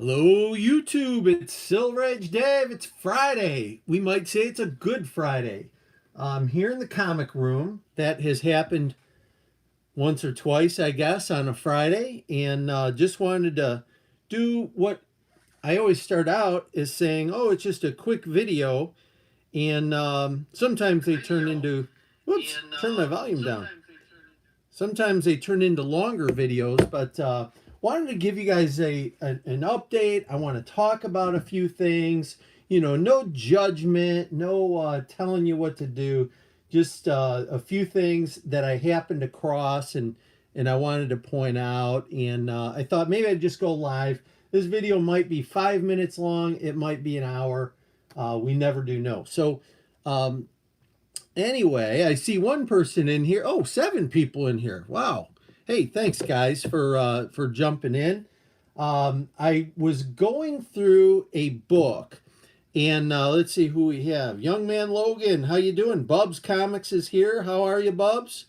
Hello, YouTube. It's Silver Edge Dave. It's Friday. We might say it's a good Friday. I'm here in the comic room. That has happened once or twice, I guess, on a Friday. And just wanted to do what I always start out is saying, oh, it's just a quick video. And sometimes they turn into, whoops, turn my volume down. Sometimes they turn into longer videos, but wanted to give you guys an update. I want to talk about a few things. You know, no judgment, no telling you what to do. Just a few things that I happened to cross and I wanted to point out. And I thought maybe I'd just go live. This video might be 5 minutes long. It might be an hour. We never do know. So um, anyway, I see one person in here. Oh, seven people in here. Wow. Hey, thanks guys for jumping in. I was going through a book, and let's see who we have. Young man Logan, how you doing? Bubs Comics is here. How are you, Bubs?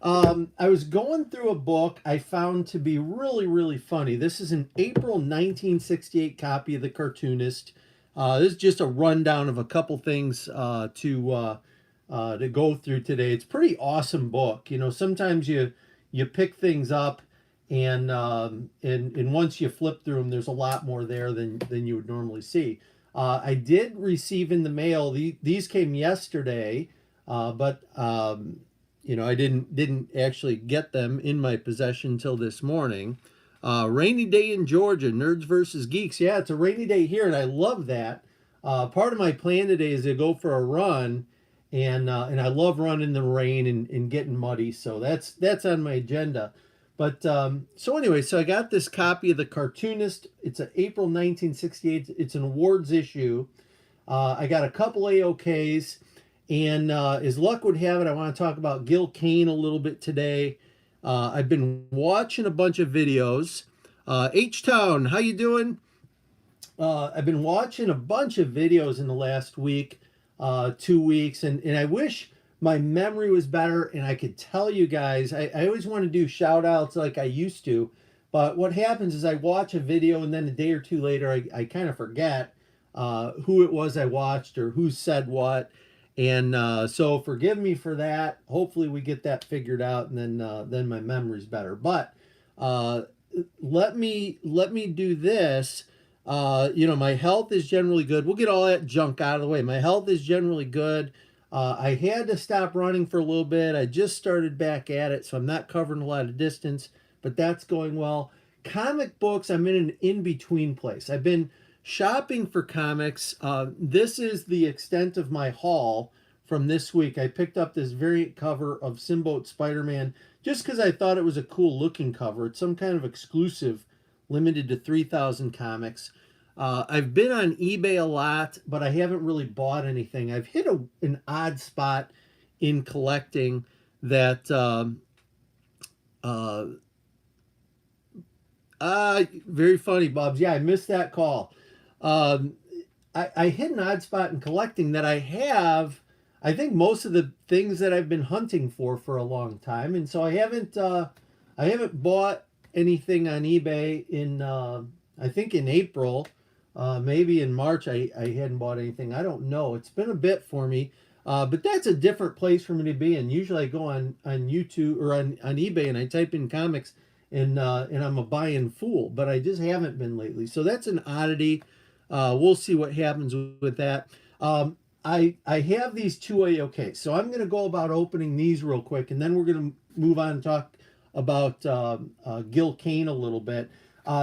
I was going through a book I found to be really, really funny. This is an April 1968 copy of The Cartoonist. This is just a rundown of a couple things to go through today. It's a pretty awesome book. You know, sometimes you pick things up and once you flip through them, there's a lot more there than you would normally see. I did receive in the mail. These came yesterday, but you know, I didn't actually get them in my possession until this morning. Rainy day in Georgia, Nerds versus Geeks. Yeah, it's a rainy day here, and I love that. Part of my plan today is to go for a run, and I love running in the rain and getting muddy, so that's on my agenda. But so anyway, so I got this copy of The Cartoonist. It's an April 1968. It's an awards issue. I got a couple AOKs, and as luck would have it, I want to talk about Gil Kane a little bit today. I've been watching a bunch of videos. H-Town, how you doing? I've been watching a bunch of videos in the last week, 2 weeks, and I wish my memory was better and I could tell you guys. I always want to do shout outs like I used to, but what happens is I watch a video and then a day or two later I kind of forget who it was I watched or who said what. And so forgive me for that. Hopefully we get that figured out, and then my memory's better. But uh, let me do this. You know, my health is generally good. We'll get all that junk out of the way. My health is generally good. I had to stop running for a little bit. I just started back at it, so I'm not covering a lot of distance, but that's going well. Comic books, I'm in an in-between place. I've been shopping for comics. This is the extent of my haul from this week. I picked up this variant cover of Symbiote Spider-Man just because I thought it was a cool looking cover. It's some kind of exclusive limited to 3,000 comics. I've been on eBay a lot, but I haven't really bought anything. I've hit an odd spot in collecting that uh, very funny, Bubs. Yeah, I missed that call. Um, I hit an odd spot in collecting that I have. I think most of the things that I've been hunting for a long time, and so I haven't bought anything on eBay in I think in April, maybe in March. I hadn't bought anything. I don't know. It's been a bit for me, but that's a different place for me to be in. Usually I go on YouTube or on eBay and I type in comics and I'm a buying fool, but I just haven't been lately. So that's an oddity. We'll see what happens with that. I have these two AOKs, so I'm going to go about opening these real quick, and then we're going to move on and talk about Gil Kane a little bit.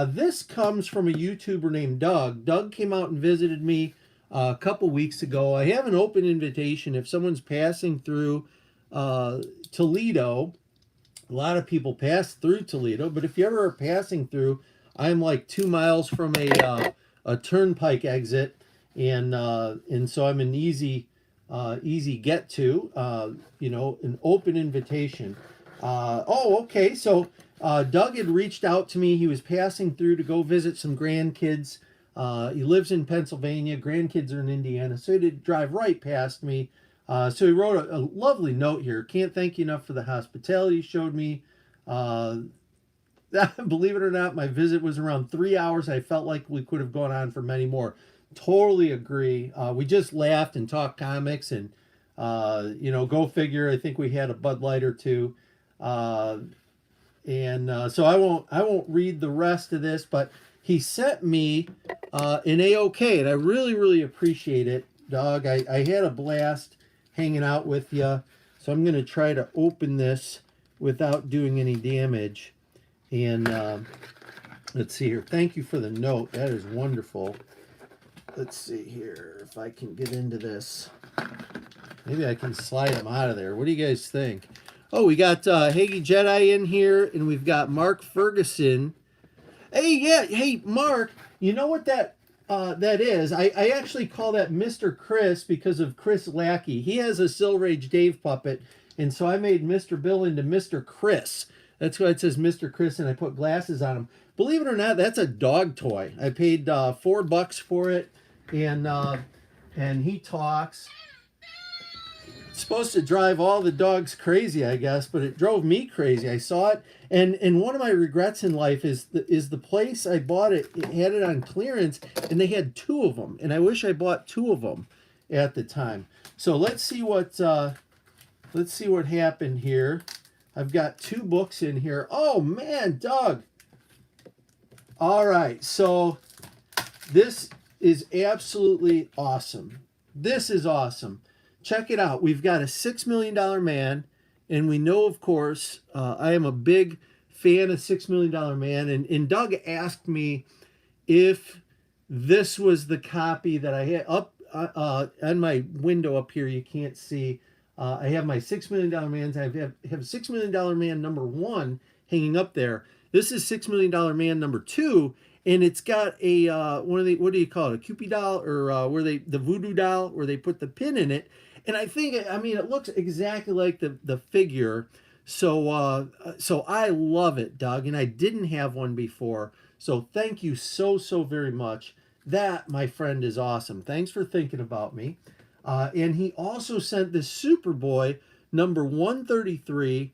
This comes from a YouTuber named Doug. Doug came out and visited me a couple weeks ago. I have an open invitation if someone's passing through Toledo. A lot of people pass through Toledo, but if you ever are passing through, I'm like 2 miles from a turnpike exit, and so I'm an easy get to. You know, an open invitation. Oh, okay. So Doug had reached out to me. He was passing through to go visit some grandkids. He lives in Pennsylvania. Grandkids are in Indiana, so he did drive right past me. So he wrote a lovely note here. Can't thank you enough for the hospitality you showed me. Uh, believe it or not, my visit was around 3 hours. I felt like we could have gone on for many more. Totally agree. We just laughed and talked comics, and go figure. I think we had a Bud Light or two, uh, and so I won't read the rest of this, but he sent me an AOK, and I really really appreciate it, Doug. I had a blast hanging out with you, so I'm gonna try to open this without doing any damage. And let's see here. Thank you for the note. That is wonderful. Let's see here if I can get into this. Maybe I can slide them out of there. What do you guys think? Oh, we got Hagee Jedi in here, and we've got Mark Ferguson. Hey, yeah, hey, Mark. You know what that is? I actually call that Mr. Chris because of Chris Lackey. He has a Silver Age Dave puppet, and so I made Mr. Bill into Mr. Chris. That's why it says Mr. Chris, and I put glasses on him. Believe it or not, that's a dog toy. I paid $4 for it, and he talks. It's supposed to drive all the dogs crazy, I guess, but it drove me crazy. I saw it, and one of my regrets in life is the place I bought it. It had it on clearance, and they had two of them, and I wish I bought two of them at the time. So let's see what happened here. I've got two books in here. Oh man, Doug. All right, so this is absolutely awesome. This is awesome. Check it out. We've got a $6 million man, and we know, of course, I am a big fan of $6 million man, and Doug asked me if this was the copy that I had up on my window up here. You can't see. I have my $6 million man. I have $6 million man number 1 hanging up there. This is $6 million man number 2, and it's got a what do you call it? A Cupid doll, or the voodoo doll where they put the pin in it. And I mean, it looks exactly like the figure. So I love it, Doug, and I didn't have one before. So thank you so very much. That, my friend, is awesome. Thanks for thinking about me. And he also sent this Superboy number 133,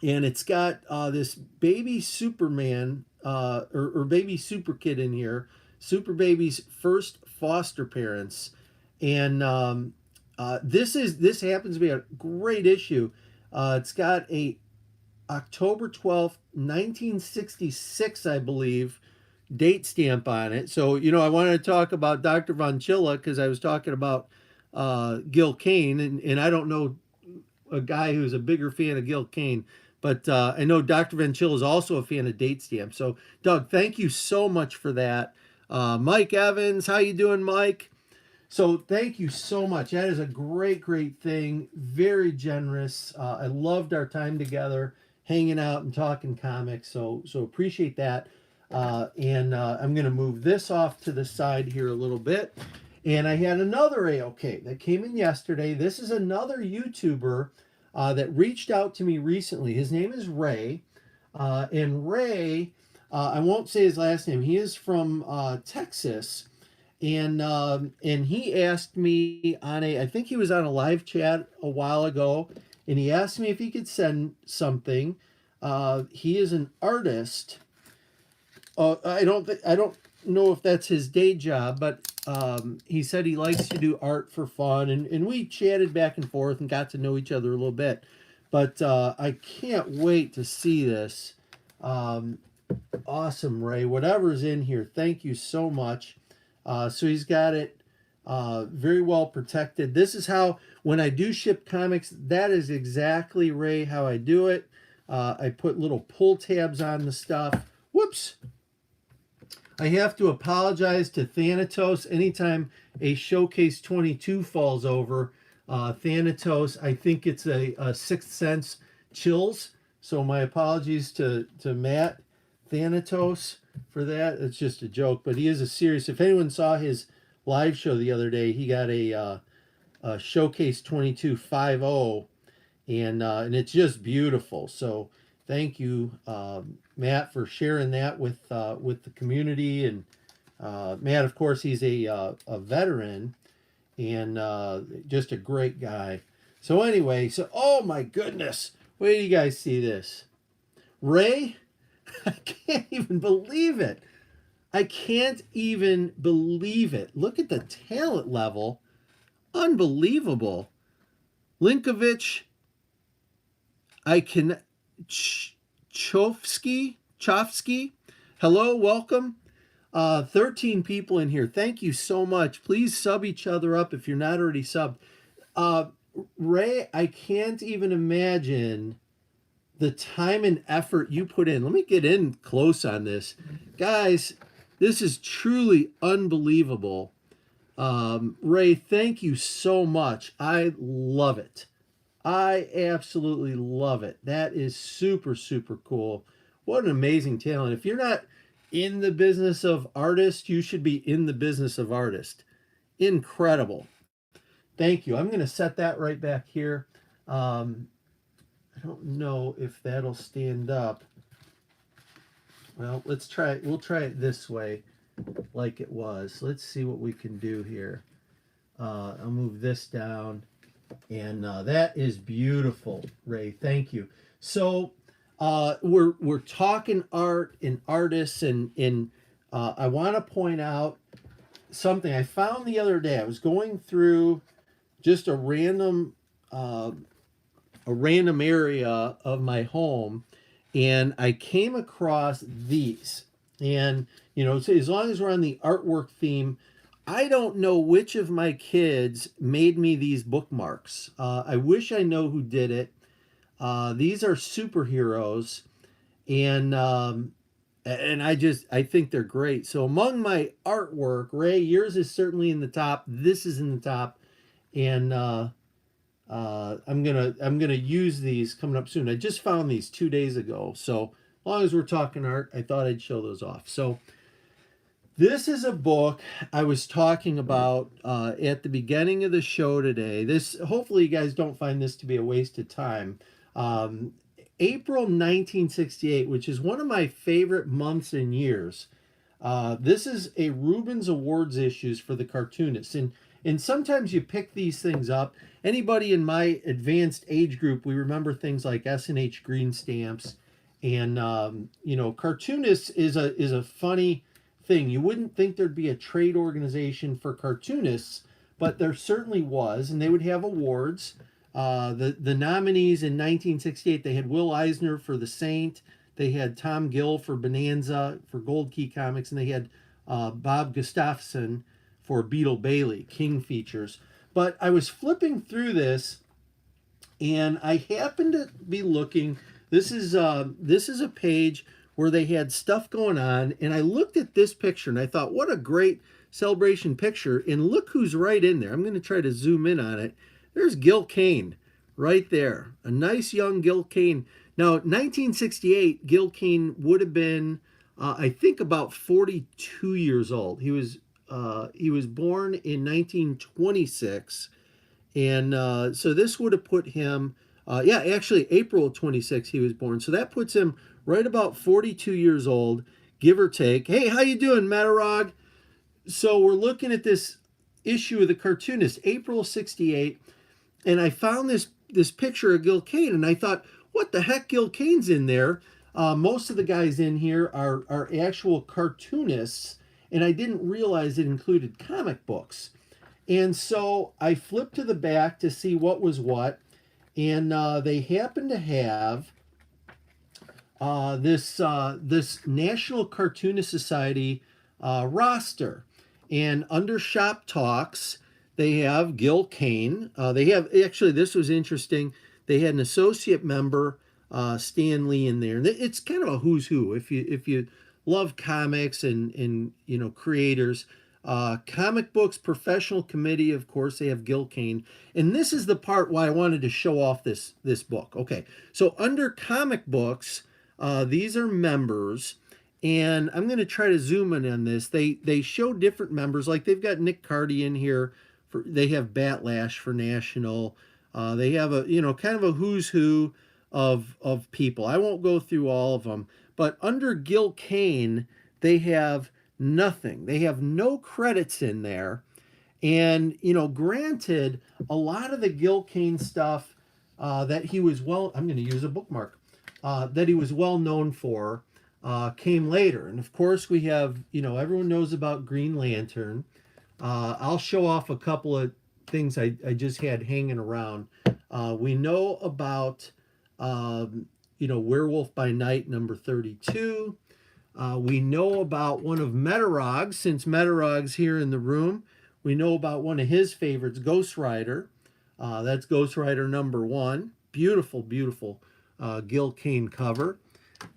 and it's got this baby Superman or baby Super Kid in here, Super Baby's first foster parents, and this happens to be a great issue. It's got a October 12th, 1966, I believe, date stamp on it. So, I wanted to talk about Dr. Von Chilla because I was talking about Gil Kane, and I don't know a guy who's a bigger fan of Gil Kane, but I know Dr. Von Chilla is also a fan of date stamps. So, Doug, thank you so much for that. Mike Evans, how you doing, Mike? So thank you so much. That is a great thing. Very generous. I loved our time together, hanging out and talking comics. So appreciate that. And I'm going to move this off to the side here a little bit. And I had another AOK that came in yesterday. This is another YouTuber that reached out to me recently. His name is Ray. And Ray, I won't say his last name. He is from Texas. And he asked me I think he was on a live chat a while ago, and he asked me if he could send something. He is an artist. I don't know if that's his day job, but he said he likes to do art for fun, and we chatted back and forth and got to know each other a little bit. But I can't wait to see this. Awesome, Ray. Whatever's in here, thank you so much. So he's got it very well protected. This is how, when I do ship comics, that is exactly, Ray, how I do it. I put little pull tabs on the stuff. Whoops. I have to apologize to Thanatos anytime a Showcase 22 falls over. Thanatos, I think it's a Sixth Sense Chills. So my apologies to Matt Thanatos for that. It's just a joke, but he is a serious. If anyone saw his live show the other day, he got a Showcase 22 5.0, and it's just beautiful. So thank you, Matt, for sharing that with the community. And Matt, of course, he's a veteran and just a great guy. So anyway, oh my goodness, wait till you guys see this. Ray, I can't even believe it. I can't even believe it. Look at the talent level. Unbelievable. Linkovich, I can. Chofsky. Hello, welcome. 13 people in here. Thank you so much. Please sub each other up if you're not already subbed. Uh, Ray, I can't even imagine the time and effort you put in. Let me get in close on this. Guys, this is truly unbelievable. Ray, thank you so much. I love it. I absolutely love it. That is super, super cool. What an amazing talent. If you're not in the business of artist, you should be in the business of artist. Incredible. Thank you. I'm going to set that right back here. I don't know if that'll stand up. Well, let's try it. We'll try it this way like it was. Let's see what we can do here. I'll move this down. And that is beautiful, Ray. Thank you. So we're talking art and artists, and I want to point out something I found the other day. I was going through just a random area of my home, and I came across these. And so as long as we're on the artwork theme, I don't know which of my kids made me these bookmarks. I wish I know who did it. These are superheroes, and I think they're great. So among my artwork, Ray, yours is certainly in the top. This is in the top, and I'm gonna use these coming up soon. I just found these 2 days ago. So as long as we're talking art, I thought I'd show those off. So this is a book I was talking about at the beginning of the show today. This, hopefully you guys don't find this to be a waste of time. April 1968, which is one of my favorite months and years. This is a Rubens Awards issues for the cartoonists. And sometimes you pick these things up. Anybody in my advanced age group, we remember things like S&H Green Stamps. And, cartoonists is a funny thing. You wouldn't think there'd be a trade organization for cartoonists, but there certainly was, and they would have awards. The nominees in 1968, they had Will Eisner for The Saint, they had Tom Gill for Bonanza for Gold Key Comics, and they had Bob Gustafson for Beetle Bailey, King Features. But I was flipping through this, and I happened to be looking. This is a page where they had stuff going on, and I looked at this picture and I thought, what a great celebration picture. And look who's right in there. I'm going to try to zoom in on it. There's Gil Kane right there. A nice young Gil Kane. Now, 1968, Gil Kane would have been, I think, about 42 years old. He was born in 1926, and so this would have put him, actually April 26 he was born. So that puts him right about 42 years old, give or take. Hey, how you doing, Matarog? So we're looking at this issue of the cartoonist, April 68, and I found this picture of Gil Kane, and I thought, what the heck, Gil Kane's in there? Most of the guys in here are actual cartoonists, and I didn't realize it included comic books. And so I flipped to the back to see what was what, and they happen to have this National Cartoonist Society roster. And under Shop Talks, they have Gil Kane. They have, actually, this was interesting. They had an associate member, Stan Lee, in there. And it's kind of a who's who. If you love comics and creators, comic books professional committee, of course, they have Gil Kane. And this is the part why I wanted to show off this book. Okay, so under comic books, these are members, and I'm going to try to zoom in on this. They show different members, like they've got Nick Cardy in here. They have Batlash for National. They have a kind of a who's who of people. I won't go through all of them, but under Gil Kane, they have nothing. They have no credits in there. And granted, a lot of the Gil Kane stuff that he was I'm going to use a bookmark. That he was well known for. came later. And of course, we have, everyone knows about Green Lantern. I'll show off a couple of things I just had hanging around. We know about, Werewolf by Night number 32. We know about one of Metarog's, since Metarog's here in the room. We know about one of his favorites, Ghost Rider. That's Ghost Rider number 1. Beautiful, beautiful Gil Kane cover.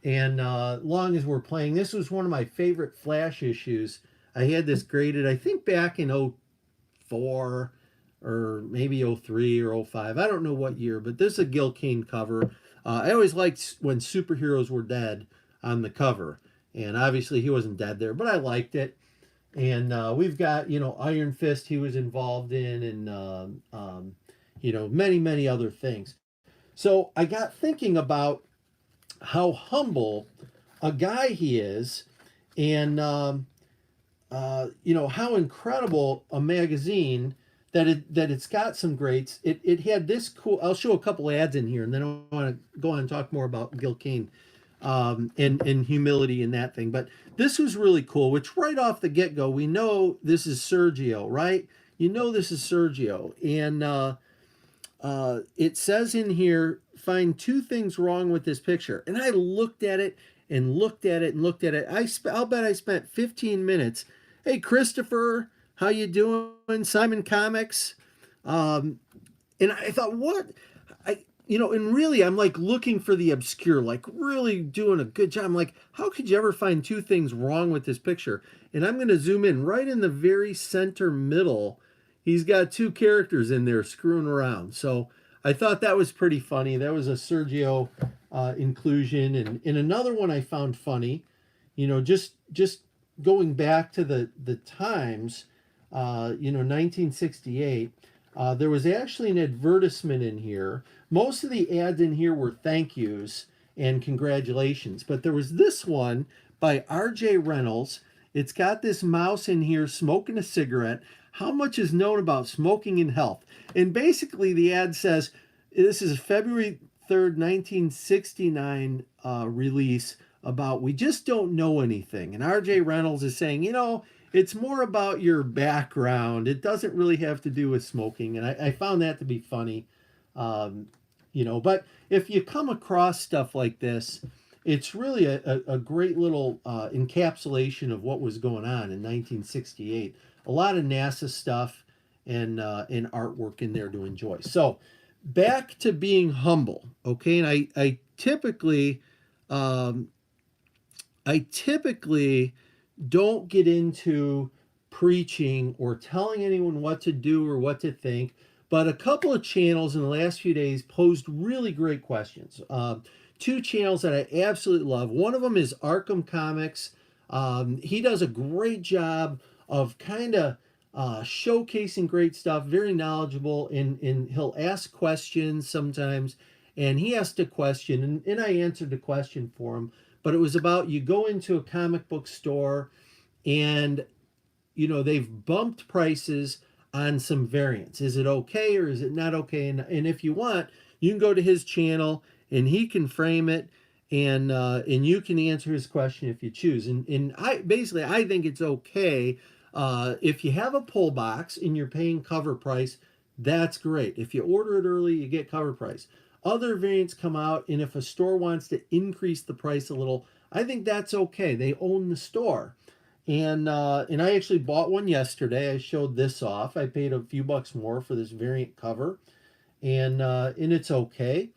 And long as we're playing, this was one of my favorite Flash issues. I had this graded, I think, back in 04 or maybe 03 or 05. I don't know what year, but this is a Gil Kane cover. I always liked when superheroes were dead on the cover. And obviously he wasn't dead there, but I liked it. And we've got, Iron Fist he was involved in, and, many, many other things. So I got thinking about how humble a guy he is, and how incredible a magazine it's got some greats. It had this cool. I'll show a couple ads in here, and then I want to go on and talk more about Gil Kane and humility in that thing. But this was really cool. Which right off the get go, we know this is Sergio, right? This is Sergio, and it says in here, find 2 things wrong with this picture. And I looked at it and looked at it and looked at it. I'll bet I spent 15 minutes. Hey, Christopher, how you doing? Simon Comics. And I thought, what? And really, I'm like looking for the obscure, like really doing a good job. I'm like, how could you ever find 2 things wrong with this picture? And I'm going to zoom in right in the very center middle. He's got 2 characters in there screwing around. So I thought that was pretty funny. That was a Sergio inclusion. And another one I found funny, just going back to the times, 1968, there was actually an advertisement in here. Most of the ads in here were thank yous and congratulations. But there was this one by R.J. Reynolds. It's got this mouse in here smoking a cigarette. How much is known about smoking and health? And basically the ad says, this is a February 3rd, 1969 release about we just don't know anything. And R.J. Reynolds is saying, it's more about your background. It doesn't really have to do with smoking. And I found that to be funny. But if you come across stuff like this, it's really a great little encapsulation of what was going on in 1968. A lot of NASA stuff and artwork in there to enjoy. So back to being humble, okay? And I typically don't get into preaching or telling anyone what to do or what to think, but a couple of channels in the last few days posed really great questions. 2 channels that I absolutely love. One of them is Arkham Comics. He does a great job of kind of showcasing great stuff, very knowledgeable, and he'll ask questions sometimes, and he asked a question, and I answered the question for him, but it was about you go into a comic book store, and, they've bumped prices on some variants. Is it okay or is it not okay? And if you want, you can go to his channel, and he can frame it, and you can answer his question if you choose. And I think it's okay. If you have a pull box and you're paying cover price, that's great. If you order it early, you get cover price. Other variants come out, and if a store wants to increase the price a little, I think that's okay. They own the store. And I actually bought one yesterday. I showed this off. I paid a few bucks more for this variant cover, and it's okay.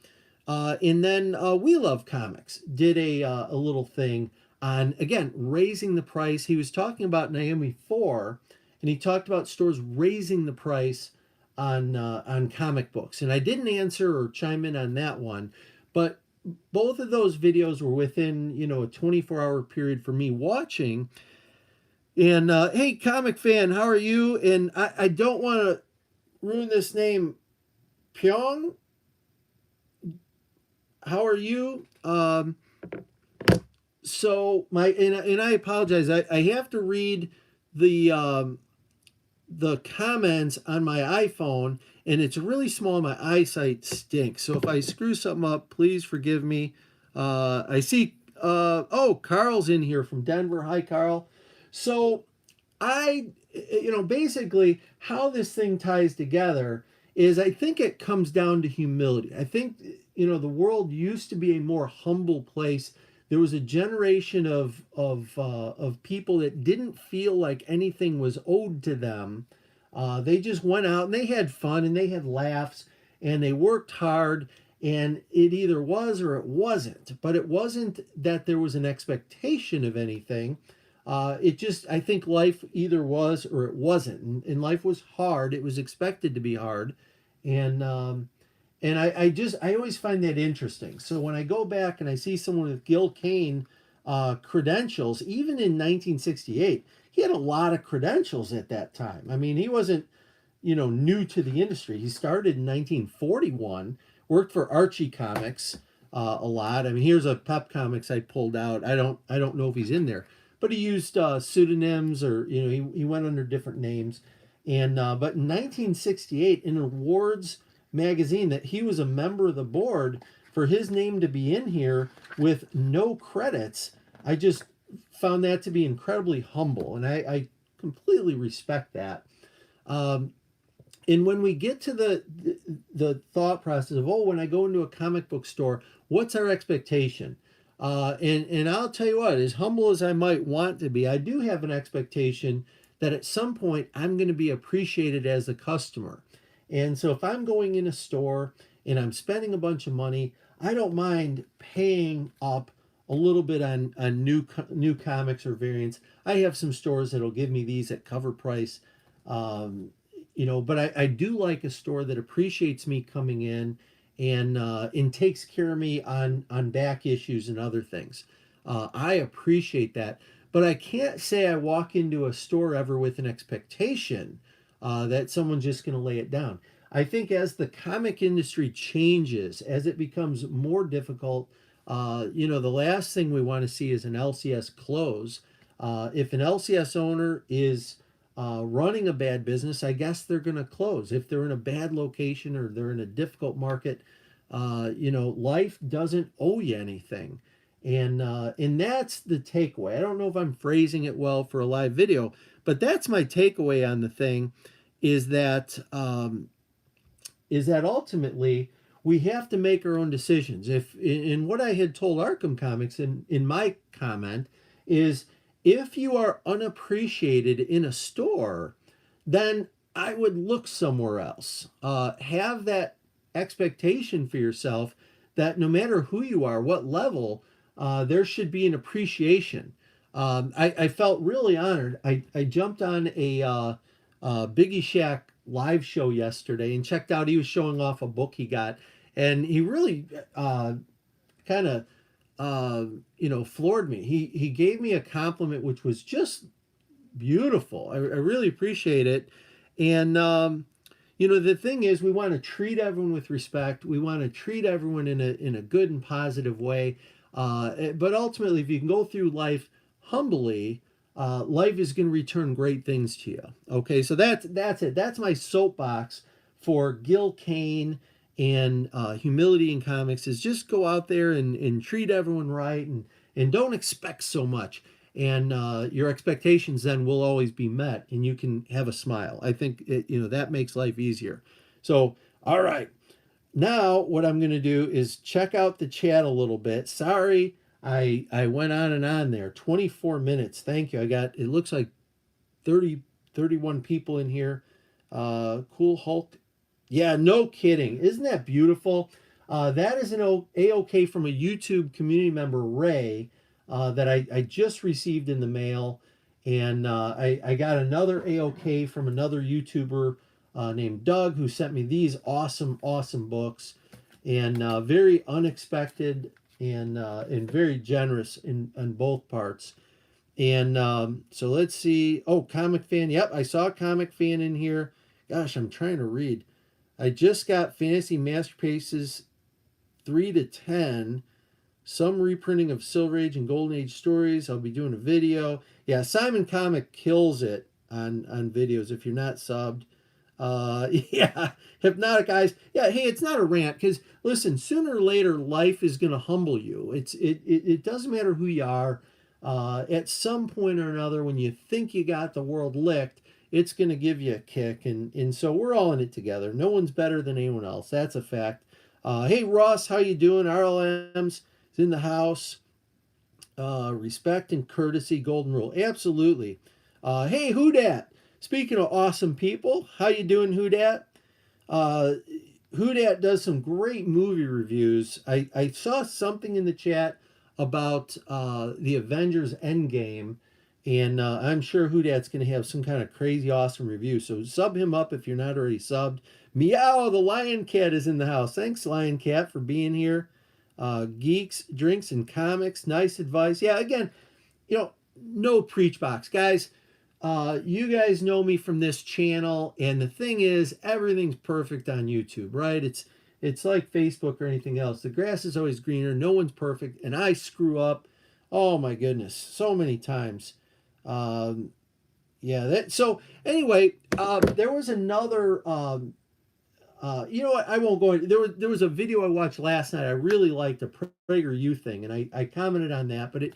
And then We Love Comics did a little thing on, again, raising the price. He was talking about Naomi 4, and he talked about stores raising the price on comic books. And I didn't answer or chime in on that one, but both of those videos were within, a 24-hour period for me watching. And hey, comic fan, how are you? And I don't want to ruin this name, Pyong. How are you? So and I apologize. I have to read the comments on my iPhone, and it's really small. My eyesight stinks. So if I screw something up, please forgive me. I see Oh, Carl's in here from Denver. Hi, Carl. So basically how this thing ties together is I think it comes down to humility. I think, the world used to be a more humble place. There was a generation of people that didn't feel like anything was owed to them. They just went out and they had fun and they had laughs and they worked hard, and it either was or it wasn't. But it wasn't that there was an expectation of anything. It just, I think life either was or it wasn't. And life was hard. It was expected to be hard. And, I always find that interesting. So when I go back and I see someone with Gil Kane credentials, even in 1968, he had a lot of credentials at that time. I mean, he wasn't, new to the industry. He started in 1941, worked for Archie Comics a lot. I mean, here's a Pep Comics I pulled out. I don't know if he's in there, but he used pseudonyms, or he went under different names. And but in 1968, in awards magazine, that he was a member of the board, for his name to be in here with no credits, I just found that to be incredibly humble, and I completely respect that. Um, and when we get to the thought process of, oh, when I go into a comic book store, what's our expectation? And I'll tell you what, as humble as I might want to be, I do have an expectation that at some point I'm going to be appreciated as a customer. And so if I'm going in a store and I'm spending a bunch of money, I don't mind paying up a little bit on new comics or variants. I have some stores that'll give me these at cover price. But I do like a store that appreciates me coming in and takes care of me on back issues and other things. I appreciate that, but I can't say I walk into a store ever with an expectation that someone's just going to lay it down. I think as the comic industry changes, as it becomes more difficult, the last thing we want to see is an LCS close. If an LCS owner is running a bad business, I guess they're going to close. If they're in a bad location or they're in a difficult market, life doesn't owe you anything. And that's the takeaway. I don't know if I'm phrasing it well for a live video, but that's my takeaway on the thing, is that ultimately we have to make our own decisions. If in what I had told Arkham Comics in my comment is, if you are unappreciated in a store, then I would look somewhere else. Have that expectation for yourself that no matter who you are, what level, there should be an appreciation. I felt really honored. I jumped on a Biggie Shack live show yesterday and checked out. He was showing off a book he got, and he really kind of floored me. He gave me a compliment which was just beautiful. I really appreciate it. And the thing is, we want to treat everyone with respect. We want to treat everyone in a good and positive way. But ultimately, if you can go through life humbly, life is going to return great things to you. Okay, so that's it. That's my soapbox for Gil Kane and humility in comics, is just go out there and treat everyone right, and don't expect so much. And your expectations then will always be met, and you can have a smile. I think that makes life easier. So, all right. Now what I'm going to do is check out the chat a little bit. Sorry, I went on and on there. 24 minutes. Thank you. It looks like 31 people in here. Cool Hulk. Yeah, no kidding. Isn't that beautiful? That is an AOK from a YouTube community member, Ray, that I just received in the mail. And I got another AOK from another YouTuber named Doug, who sent me these awesome, awesome books. And very unexpected and very generous on both parts. And so let's see. Oh, Comic Fan. Yep, I saw Comic Fan in here. Gosh, I'm trying to read. I just got Fantasy Masterpieces 3 to 10. Some reprinting of Silver Age and Golden Age stories. I'll be doing a video. Yeah, Simon Comic kills it on videos if you're not subbed. Yeah, hypnotic eyes. Yeah, hey, it's not a rant because listen, sooner or later, life is going to humble you. It doesn't matter who you are. At some point or another, when you think you got the world licked, it's going to give you a kick, and so we're all in it together. No one's better than anyone else. That's a fact. Hey Ross, how you doing? RLM's is in the house. Respect and courtesy, golden rule. Absolutely. Hey, who dat? Speaking of awesome people, how you doing, who dat? Uh, who dat does some great movie reviews. I saw something in the chat about the Avengers Endgame, and I'm sure who dat's going to have some kind of crazy awesome review. So sub him up if you're not already subbed. Meow, the Lion Cat is in the house. Thanks, Lion Cat, for being here. Geeks, drinks, and comics. Nice advice. Yeah, again, no preach box, guys. You guys know me from this channel, and the thing is, everything's perfect on YouTube, right? It's like Facebook or anything else. The grass is always greener. No one's perfect, and I screw up. Oh my goodness, so many times. Yeah. So anyway, there was another. You know what? I won't go into. There was a video I watched last night. I really liked the PragerU thing, and I commented on that. But it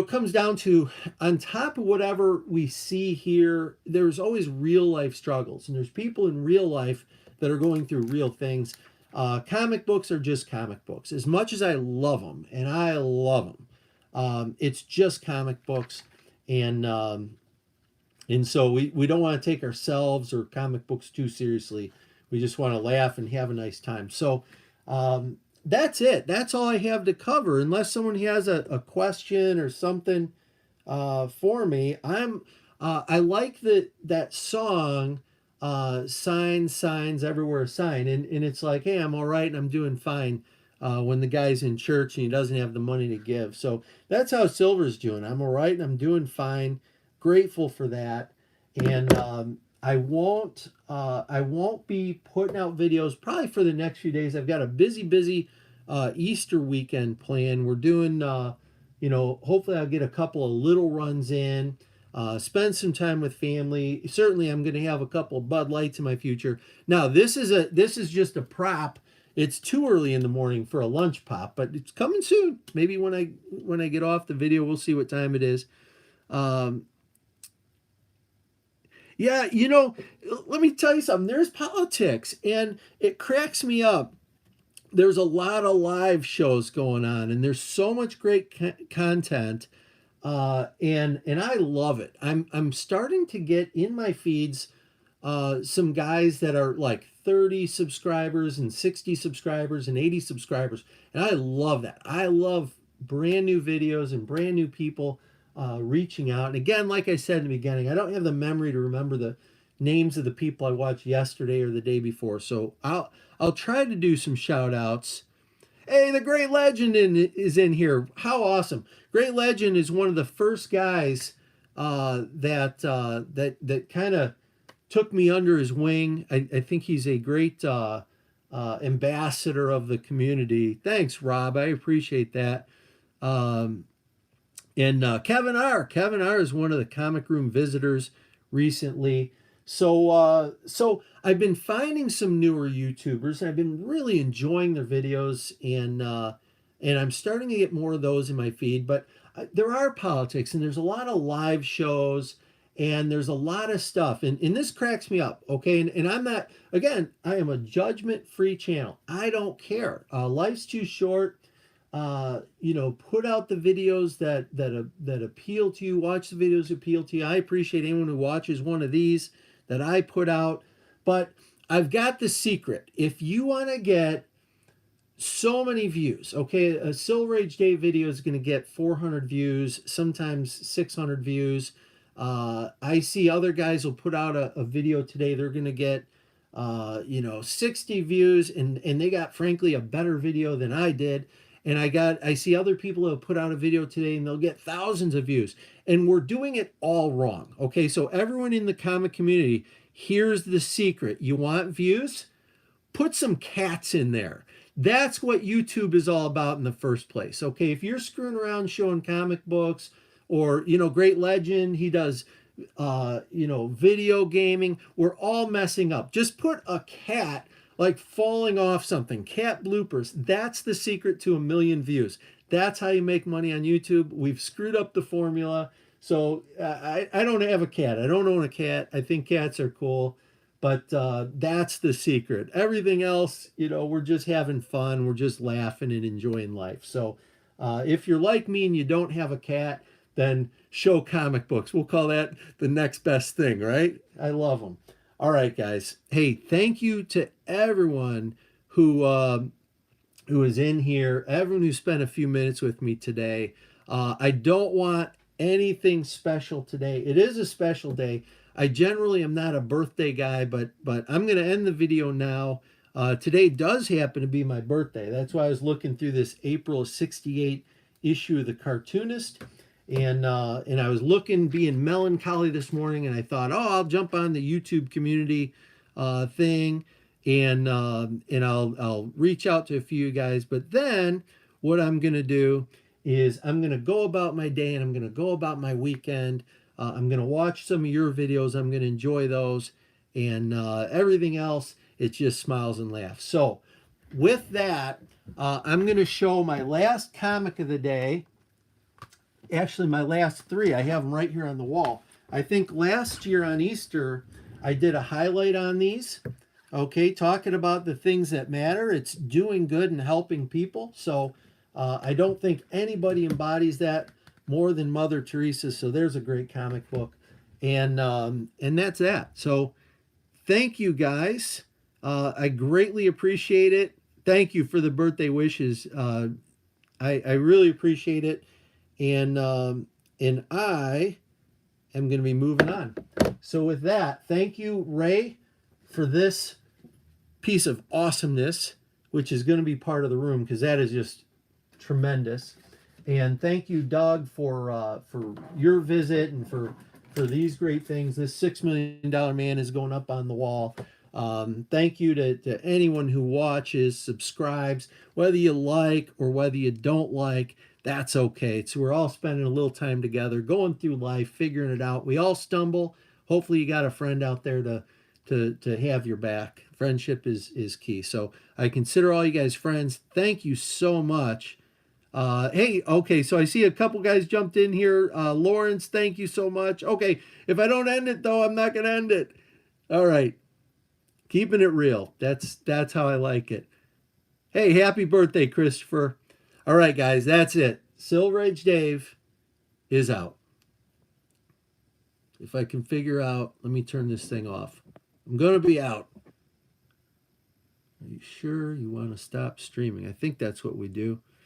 comes down to, on top of whatever we see here, there's always real life struggles, and there's people in real life that are going through real things. Comic books are just comic books. As much as I love them, and I love them, it's just comic books, and so we don't want to take ourselves or comic books too seriously. We just want to laugh and have a nice time. So that's it. That's all I have to cover. Unless someone has a question or something for me, I like that song, signs everywhere, sign, and it's like, hey, I'm all right and I'm doing fine. When the guy's in church and he doesn't have the money to give. So that's how Silver's doing. I'm all right and I'm doing fine. Grateful for that. And I won't be putting out videos probably for the next few days. I've got a busy Easter weekend plan. We're doing hopefully I'll get a couple of little runs in, spend some time with family. Certainly I'm going to have a couple of Bud Lights in my future. Now this is just a prop. It's too early in the morning for a lunch pop, but it's coming soon. Maybe when I get off the video, we'll see what time it is. Yeah, let me tell you something. There's politics, and it cracks me up. There's a lot of live shows going on, and there's so much great content, and I love it. I'm starting to get in my feeds some guys that are like 30 subscribers and 60 subscribers and 80 subscribers, and I love that. I love brand new videos and brand new people reaching out. And again, like I said in the beginning, I don't have the memory to remember the names of the people I watched yesterday or the day before. So I'll try to do some shout outs. Hey, the Great Legend is in here. How awesome. Great Legend is one of the first guys that kind of took me under his wing. I think he's a great ambassador of the community. Thanks, Rob. I appreciate that. And Kevin R is one of the Comic Room visitors recently. So I've been finding some newer YouTubers. I've been really enjoying their videos, and I'm starting to get more of those in my feed. But there are politics, and there's a lot of live shows, and there's a lot of stuff, and this cracks me up. Okay, and I'm not, again, I am a judgment-free channel. I don't care. Life's too short. Put out the videos that appeal to you. Watch the videos that appeal to you. I appreciate anyone who watches one of these that I put out. But I've got the secret. If you want to get so many views, okay, a Silver Age Day video is going to get 400 views, sometimes 600 views. I see other guys will put out a video today. They're going to get 60 views, and they got, frankly, a better video than I did. And I see other people who put out a video today and they'll get thousands of views. And we're doing it all wrong. Okay, so everyone in the comic community, here's the secret. You want views? Put some cats in there. That's what YouTube is all about in the first place. Okay, if you're screwing around showing comic books, or Great Legend, he does video gaming. We're all messing up. Just put a cat like falling off something, cat bloopers. That's the secret to 1 million views. That's how you make money on YouTube. We've screwed up the formula. So I don't have a cat. I don't own a cat. I think cats are cool. But that's the secret. Everything else, we're just having fun. We're just laughing and enjoying life. So if you're like me and you don't have a cat, then show comic books. We'll call that the next best thing, right? I love them. All right, guys. Hey, thank you to everyone who is in here, everyone who spent a few minutes with me today. I don't want anything special today. It is a special day. I generally am not a birthday guy, but I'm going to end the video now. Today does happen to be my birthday. That's why I was looking through this April '68 issue of The Cartoonist. And I was being melancholy this morning, and I thought, oh, I'll jump on the YouTube community thing, and I'll reach out to a few guys. But then what I'm gonna do is I'm gonna go about my day, and I'm gonna go about my weekend. I'm gonna watch some of your videos. I'm gonna enjoy those, and everything else, it's just smiles and laughs. So with that, I'm gonna show my last comic of the day. Actually, my last three, I have them right here on the wall. I think last year on Easter, I did a highlight on these. Okay, talking about the things that matter. It's doing good and helping people. So I don't think anybody embodies that more than Mother Teresa. So there's a great comic book. And that's that. So thank you, guys. I greatly appreciate it. Thank you for the birthday wishes. I really appreciate it. And I am going to be moving on. So with that, thank you, Ray, for this piece of awesomeness, which is going to be part of the room because that is just tremendous. And thank you, Doug, for your visit and for these great things. This $6 million man is going up on the wall. Thank you to anyone who watches, subscribes, whether you like or whether you don't like. That's okay. So we're all spending a little time together, going through life, figuring it out. We all stumble. Hopefully you got a friend out there to have your back. Friendship is key. So I consider all you guys friends. Thank you so much. Hey, okay, so I see a couple guys jumped in here. Lawrence, thank you so much. Okay, if I don't end it though, I'm not gonna end it. All right. Keeping it real. That's how I like it. Hey, happy birthday, Christopher. All right, guys, that's it. Silver Age Dave is out. If I can figure out, let me turn this thing off. I'm going to be out. Are you sure you want to stop streaming? I think that's what we do.